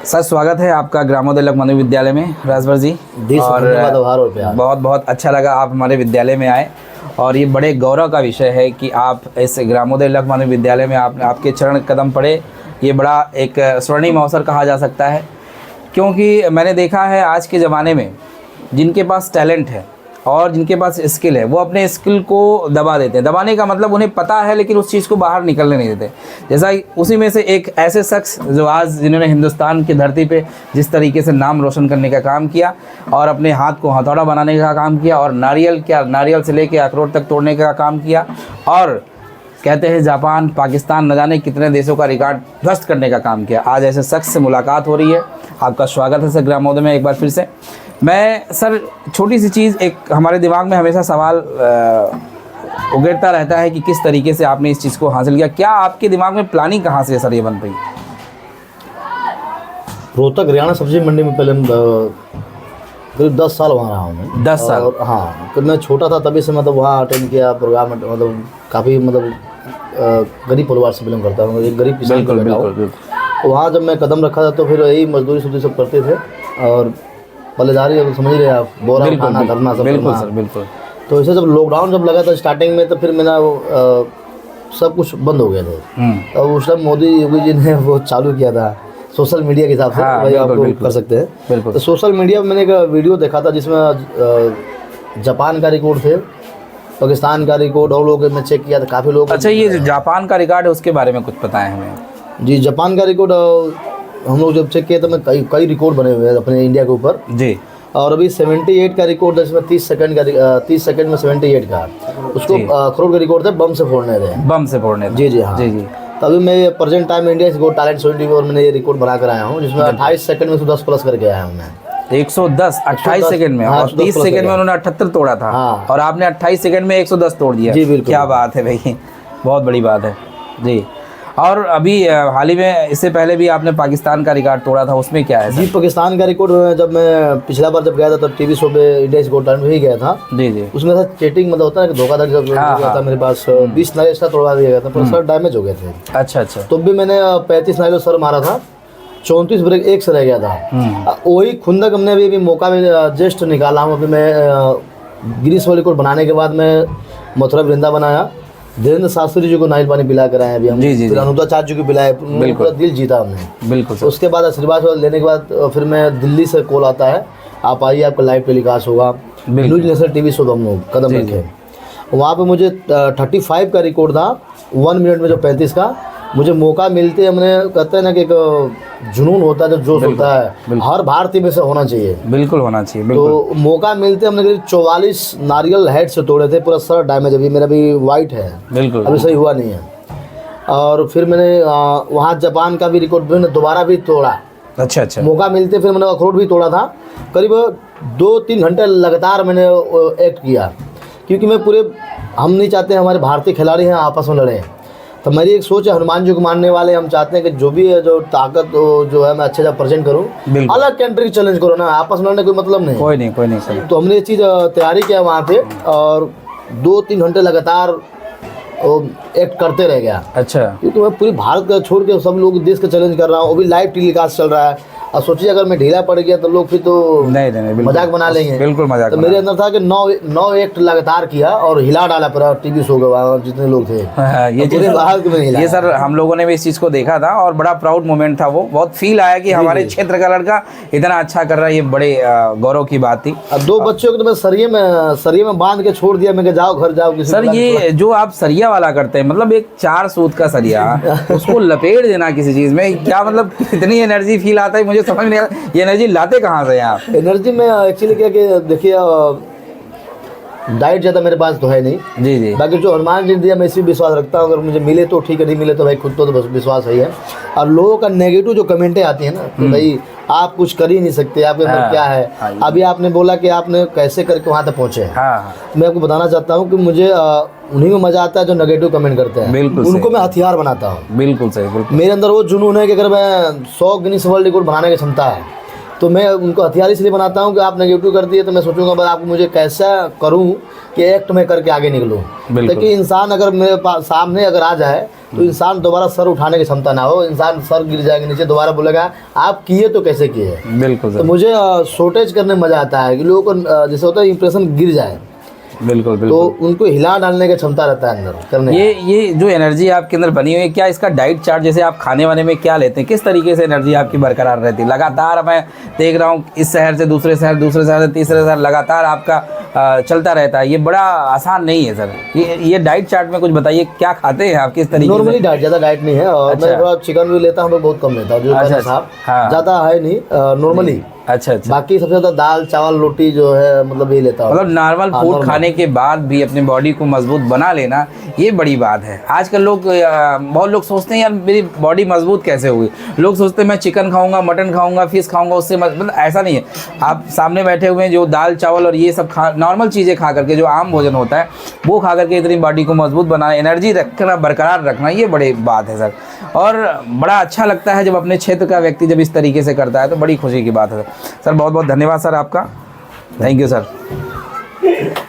Sir स्वागत है आपका ग्रामोदय लघु माध्यमिक विद्यालय में राजभर जी। और बहुत बहुत अच्छा लगा आप हमारे विद्यालय में आए और ये बड़े गौरव का विषय है कि आप इस ग्रामोदय लघु माध्यमिक विद्यालय में आपके चरण कदम पड़े। ये बड़ा एक स्वर्णिम अवसर कहा जा सकता है, क्योंकि मैंने देखा है आज के ज़माने में जिनके पास टैलेंट है और जिनके पास स्किल है वो अपने स्किल को दबा देते हैं। दबाने का मतलब उन्हें पता है लेकिन उस चीज़ को बाहर निकलने नहीं देते। जैसा उसी में से एक ऐसे शख्स जो आज जिन्होंने हिंदुस्तान की धरती पे जिस तरीके से नाम रोशन करने का काम किया और अपने हाथ को हथौड़ा बनाने का काम किया और नारियल से लेकर अखरोट तक तोड़ने का काम किया और कहते हैं जापान पाकिस्तान न जाने कितने देशों का रिकॉर्ड ध्वस्त करने का काम किया। आज ऐसे शख्स से मुलाकात हो रही है। आपका स्वागत है सर ग्रामोदय में एक बार फिर से। मैं सर छोटी सी चीज़, एक हमारे दिमाग में हमेशा सवाल उगड़ता रहता है कि किस तरीके से आपने इस चीज़ को हासिल किया। क्या आपके दिमाग में प्लानिंग कहाँ से सर ये बन पाई? रोहतक हरियाणा सब्जी मंडी में पहले करीब 10 साल वहाँ रहा हूँ मैं। 10 साल? हाँ, तो मैं छोटा था तभी से मतलब वहाँ अटेंड किया प्रोग्राम। मतलब काफ़ी गरीब परिवार से बिलोंग करता हूँ, एक गरीब किसान का बेटा हूँ। वहाँ जब मैं कदम रखा था तो फिर यही मजदूरी सब करते थे और पल्लेदारी, अब समझ रहे आप, बोरा उठाना करना सब। बिल्कुल सर, बिल्कुल। तो ऐसे जब लॉकडाउन जब लगा था स्टार्टिंग में तो फिर मेरा सब कुछ बंद हो गया था। तो उस टाइम मोदी योगी जी ने वो चालू किया था सोशल मीडिया के हिसाब से। हाँ, भाई आप कर सकते हैं। तो सोशल मीडिया में मैंने एक वीडियो देखा था जिसमें जापान का रिकॉर्ड थे, पाकिस्तान का रिकॉर्ड और लोग मैं चेक किया था काफ़ी लोग। अच्छा, ये जो जापान का रिकॉर्ड है उसके बारे में कुछ बताएं हमें। जी, जापान का रिकॉर्ड हम लोग जब चेक किए तो मैं कई रिकॉर्ड बने हुए हैं अपने इंडिया के ऊपर जी। और अभी 78 का रिकॉर्ड है, इसमें 30 सेकंड में 78 का उसको अखरोट का रिकॉर्ड था बम से फोड़ने थे। जी हाँ जी। तो अभी मैं प्रेजेंट टाइम इंडिया से गोल्ड टैलेंट 74 मैंने ये रिकॉर्ड बना कर आया हूँ, जिसमें 28 सेकंड में 110 प्लस करके आया हूँ मैं। 110 28 सेकंड में। और 30 सेकंड में उन्होंने 78 तोड़ा था। हाँ। और आपने 28 सेकंड में 110 तोड़ दिया। जी बिल्कुल। क्या बात है भाई, बहुत बड़ी बात है जी। और अभी हाल ही में इससे पहले भी आपने पाकिस्तान का रिकॉर्ड तोड़ा था, उसमें क्या है? जी, पाकिस्तान का रिकॉर्ड जब मैं पिछला बार जब गया था तब टीवी शो पे इंडिया गोल्ड टैलेंट में ही गया था। जी। उसमें था चीटिंग, मतलब होता है कि धोखाधड़ी जब हुआ था मेरे पास 20 नारियल एक्स्ट्रा तोड़वा दिया गया था, पर सर डैमेज हो गए थे। अच्छा। तो भी मैंने 35 नारियल सर मारा था, 34 ब्रेक एक से रह गया था। वही खुंदक हमने अभी मौका में जस्ट निकाला हूँ। अभी मैं गिनीज वर्ल्ड रिकॉर्ड बनाने के बाद मैं मथुरा वृंदा बनाया, धीरेन्द्र शास्त्री जी को नारियल पानी पिला कर आए अभी हम। जी। फिर अनुदाचार्य जी को पिलाए, पूरा दिल जीता हमने। बिल्कुल। तो उसके बाद आशीर्वाद लेने के बाद फिर मैं दिल्ली से कॉल आता है, आप आइए आपका लाइव टेलीकास्ट होगा न्यूज नेशनल टीवी शो। हम लोग कदम रखे वहाँ पे। मुझे 35 का रिकॉर्ड था 1 मिनट में, जो 35 का मुझे मौका मिलते हमने कहते हैं ना कि एक जुनून होता है, जो जोश होता है हर भारतीय में से होना चाहिए। बिल्कुल होना चाहिए। तो मौका मिलते हमने करीब 44 नारियल हेड से तोड़े थे, पूरा सर डैमेज। अभी मेरा भी वाइट है, बिल्कुल अभी सही हुआ नहीं है। और फिर मैंने वहाँ जापान का भी रिकॉर्ड मैंने दोबारा भी तोड़ा। अच्छा। मौका मिलते फिर मैंने अखरोट भी तोड़ा था। करीब 2-3 घंटे लगातार मैंने एक्ट किया, क्योंकि हम नहीं चाहते हमारे भारतीय खिलाड़ी हैं आपस में लड़े। तो मेरी एक सोच है, हनुमान जी को मानने वाले हम चाहते हैं कि जो भी है जो ताकत जो है मैं अच्छे से प्रेजेंट करूं, अलग कंट्री चैलेंज करो ना, आपस में लड़ने कोई मतलब नहीं। कोई नहीं। तो हमने ये चीज़ तैयारी किया वहाँ पे और 2-3 घंटे लगातार एक्ट करते रह गया। अच्छा। क्योंकि मैं पूरी भारत का छोड़ के सब लोग देश का चैलेंज कर रहा हूँ। अभी लाइव टेलीकास्ट चल रहा है और सोचिए अगर मैं ढीला पड़ गया तो लोग फिर तो नहीं मजाक बना लेंगे। बिल्कुल मजाक। तो मेरे अंदर था कि 9 एक्ट लगातार किया और हिला डाला पूरा टीवी शो का जितने लोग थे। ये सर हम लोगों ने भी इस चीज़ को देखा था और बड़ा प्राउड मोमेंट था वो। बहुत फील आया कि हमारे क्षेत्र का लड़का इतना अच्छा कर रहा है, ये बड़े गौरव की बात थी। अब 2 बच्चों को तो मैं सरिये में बांध के छोड़ दिया, मैं जाओ घर जाओ। सर ये जो आप सरिया वाला करते हैं, मतलब एक 4 सूत का सरिया उसको लपेट देना किसी चीज़ में, क्या मतलब कितनी एनर्जी फील आता है मुझे समझ नहीं आता। ये एनर्जी लाते कहाँ से आप? एनर्जी में एक्चुअली क्या कि देखिए डाइट ज़्यादा मेरे पास तो है नहीं। जी। बाकी जो हनुमान जी ने दिया मैं इसी विश्वास रखता हूँ, अगर मुझे मिले तो ठीक है, नहीं मिले तो भाई खुद तो बस विश्वास है। और लोगों का नेगेटिव जो कमेंटें आती हैं ना कि भाई आप कुछ कर ही नहीं सकते, आपके अंदर क्या है। अभी आपने बोला कि आपने कैसे करके वहाँ तक पहुँचे। मैं आपको बताना चाहता हूँ कि मुझे उन्हीं में मजा आता है जो नेगेटिव कमेंट करते हैं। बिल्कुल उनको मैं हथियार बनाता हूँ। बिल्कुल सही। मेरे अंदर वो जुनून है कि अगर मैं 100 गिनीज वर्ल्ड रिकॉर्ड बनाने की क्षमता है तो मैं उनको हथियार इसलिए बनाता हूँ कि आप नेगेटिव कर दिए तो मैं सोचूंगा बस आपको मुझे कैसा करूँ कि एक्ट में करके आगे निकलूँ। ताकि इंसान अगर मेरे पास सामने अगर आ जाए तो इंसान दोबारा सर उठाने की क्षमता ना हो, इंसान सर गिर जाएंगे नीचे, दोबारा बोलेगा आप किए तो कैसे किए। बिल्कुल। तो मुझे शॉर्टेज करने में मजा आता है कि लोगों को जैसे होता है इंप्रेशन गिर जाए, बिल्कुल बिल्कुल, तो उनको हिला डालने की क्षमता रहता है अंदर करने। ये जो एनर्जी आपके अंदर बनी हुई है, क्या इसका डाइट चार्ट, जैसे आप खाने वाने में क्या लेते हैं, किस तरीके से एनर्जी आपकी बरकरार रहती है? लगातार मैं देख रहा हूँ इस शहर से दूसरे शहर, दूसरे शहर से तीसरे शहर, लगातार आपका चलता रहता है, ये बड़ा आसान नहीं है सर। ये डाइट चार्ट में कुछ बताइए, क्या खाते हैं आप, किस तरीके? नॉर्मली डाइट, ज़्यादा डाइट नहीं है, और मैं थोड़ा चिकन भी लेता हूँ, मैं बहुत कम लेता हूँ, जो साहब ज़्यादा है नहीं, नॉर्मली। अच्छा। बाकी सबसे ज़्यादा दाल चावल रोटी जो है मतलब ये लेता हूँ। मतलब नॉर्मल फूड खाने के बाद भी अपने बॉडी को मजबूत बना लेना, ये बड़ी बात है। आजकल लोग, बहुत लोग सोचते हैं यार मेरी बॉडी मजबूत कैसे होगी, लोग सोचते हैं मैं चिकन खाऊंगा, मटन खाऊंगा, फिश खाऊंगा, उससे मतलब ऐसा नहीं है। आप सामने बैठे हुए हैं जो दाल चावल और ये सब नॉर्मल चीज़ें खा करके, जो आम भोजन होता है वो खा करके इतनी बॉडी को मजबूत बनाना, एनर्जी रखना, बरकरार रखना, ये बड़ी बात है सर। और बड़ा अच्छा लगता है जब अपने क्षेत्र का व्यक्ति जब इस तरीके से करता है, तो बड़ी खुशी की बात है सर। बहुत बहुत धन्यवाद सर आपका, थैंक यू सर।